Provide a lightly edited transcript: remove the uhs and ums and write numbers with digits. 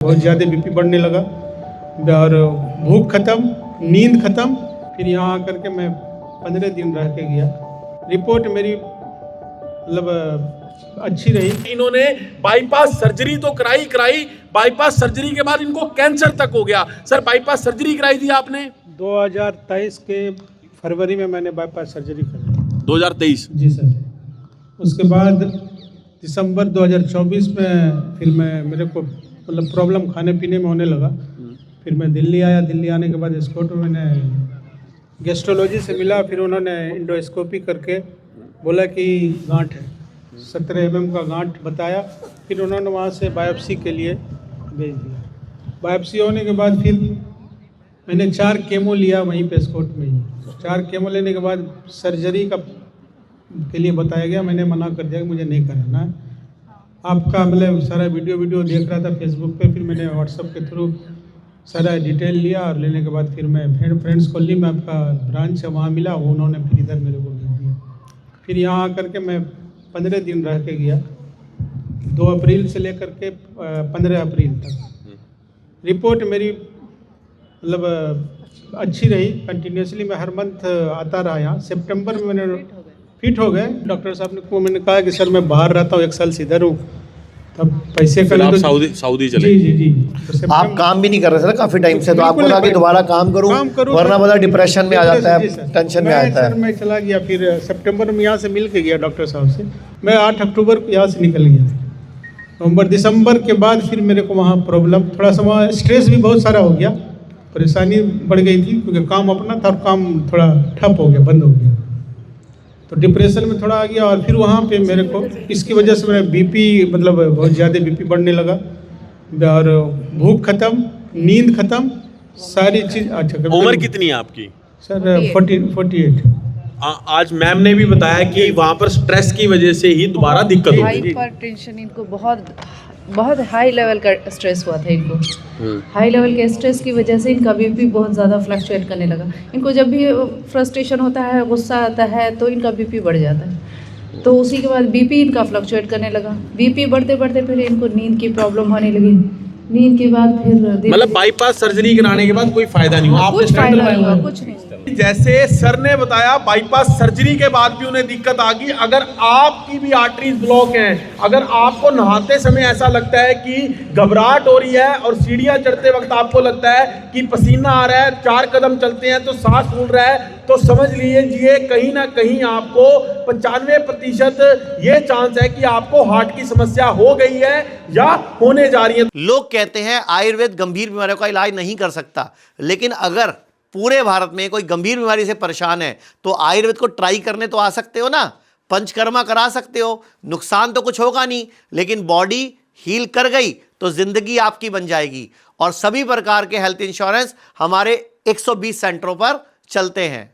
बहुत ज़्यादा बीपी बढ़ने लगा और भूख खत्म, नींद खत्म। फिर यहाँ आकर के मैं 15 दिन रह के गया। रिपोर्ट मेरी मतलब अच्छी रही। इन्होंने बाईपास सर्जरी तो कराई, बाईपास सर्जरी के बाद इनको कैंसर तक हो गया। सर बाईपास सर्जरी कराई थी आपने 2023 के फरवरी में मैंने बाईपास सर्जरी करी। 2023? जी सर। उसके बाद दिसंबर 2024 में फिर मेरे को मतलब प्रॉब्लम खाने पीने में होने लगा। फिर मैं दिल्ली आया। दिल्ली आने के बाद स्कॉट में मैंने गैस्ट्रोलॉजी से मिला। फिर उन्होंने इंडोस्कोपी करके बोला कि गांठ है, 17 mm का गांठ बताया। फिर उन्होंने वहाँ से बायोप्सी के लिए भेज दिया। बायोप्सी होने के बाद फिर मैंने 4 केमो लिया वहीं पे स्कॉट में ही। 4 केमो लेने के बाद सर्जरी के लिए बताया गया। मैंने मना कर दिया कि मुझे नहीं कराना है। आपका मतलब सारा वीडियो देख रहा था फेसबुक पे। फिर मैंने व्हाट्सएप के थ्रू सारा डिटेल लिया और लेने के बाद फिर मैं फ्रेंड्स को ली। मैं आपका ब्रांच है वहाँ मिला, वो उन्होंने फिर इधर मेरे को भेज दिया। फिर यहाँ आकर के मैं 15 दिन रह के गया, 2 अप्रैल से लेकर के 15 अप्रैल तक। रिपोर्ट मेरी मतलब अच्छी रही। कंटिन्यूसली मैं हर मंथ आता रहा यहाँ। सितंबर में मैंने फिट हो गए। डॉक्टर साहब ने को मैंने कहा कि सर मैं बाहर रहता हूँ, 1 साल से इधर हूँ, तब पैसे का आप सऊदी चले? जी। तो आप काम भी नहीं कर रहे थे ना काफी टाइम से, तो आपको लगा कि दोबारा काम करूं वरना बड़ा डिप्रेशन में आ जाता है, टेंशन में आता है। मैं चला गया। फिर सितंबर में यहाँ से मिल के गया डॉक्टर साहब से। मैं 8 अक्टूबर को यहाँ से निकल गया। नवंबर दिसंबर के बाद फिर मेरे को वहाँ प्रॉब्लम, थोड़ा सा वहाँ स्ट्रेस भी बहुत सारा हो गया, परेशानी बढ़ गई थी क्योंकि काम अपना था और काम थोड़ा ठप हो गया, बंद हो गया। तो डिप्रेशन में थोड़ा आ गया। और फिर वहाँ पे मेरे को इसकी वजह से मेरा बीपी मतलब बहुत ज़्यादा बीपी बढ़ने लगा और भूख खत्म, नींद खत्म, सारी चीज़। अच्छा, उम्र कितनी है आपकी? सर 48। आज मैम ने भी बताया कि वहाँ पर स्ट्रेस की वजह से ही दोबारा दिक्कत हो गई। हाइपर टेंशन, इनको बहुत हाई लेवल का स्ट्रेस हुआ था। इनको हाई लेवल के स्ट्रेस की वजह से इनका बीपी बहुत ज़्यादा फ्लक्चुएट करने लगा। इनको जब भी फ्रस्ट्रेशन होता है, गुस्सा आता है, तो इनका बीपी बढ़ जाता है। तो उसी के बाद बीपी इनका फ्लक्चुएट करने लगा। बीपी बढ़ते बढ़ते फिर इनको नींद की प्रॉब्लम होने लगी। नींद के बाद फिर मतलब बाईपास सर्जरी कराने के बाद कोई फायदा नहीं हुआ? कुछ फायदा नहीं हुआ, कुछ नहीं। जैसे सर ने बताया बाईपास सर्जरी के बाद भी उन्हें दिक्कत आ गई। अगर आपकी भी आर्टरीज ब्लॉक हैं, अगर आपको नहाते समय ऐसा लगता है कि घबराहट हो रही है और सीढ़ियां चढ़ते वक्त आपको लगता है कि पसीना आ रहा है, 4 कदम चलते हैं तो सांस फूल रहा है, तो समझ लीजिए कहीं ना कहीं आपको 95% ये चांस है कि आपको हार्ट की समस्या हो गई है या होने जा रही है। लोग कहते हैं आयुर्वेद गंभीर बीमारियों का इलाज नहीं कर सकता, लेकिन अगर पूरे भारत में कोई गंभीर बीमारी से परेशान है तो आयुर्वेद को ट्राई करने तो आ सकते हो ना, पंचकर्मा करा सकते हो, नुकसान तो कुछ होगा नहीं, लेकिन बॉडी हील कर गई तो जिंदगी आपकी बन जाएगी। और सभी प्रकार के हेल्थ इंश्योरेंस हमारे 120 सेंटरों पर चलते हैं।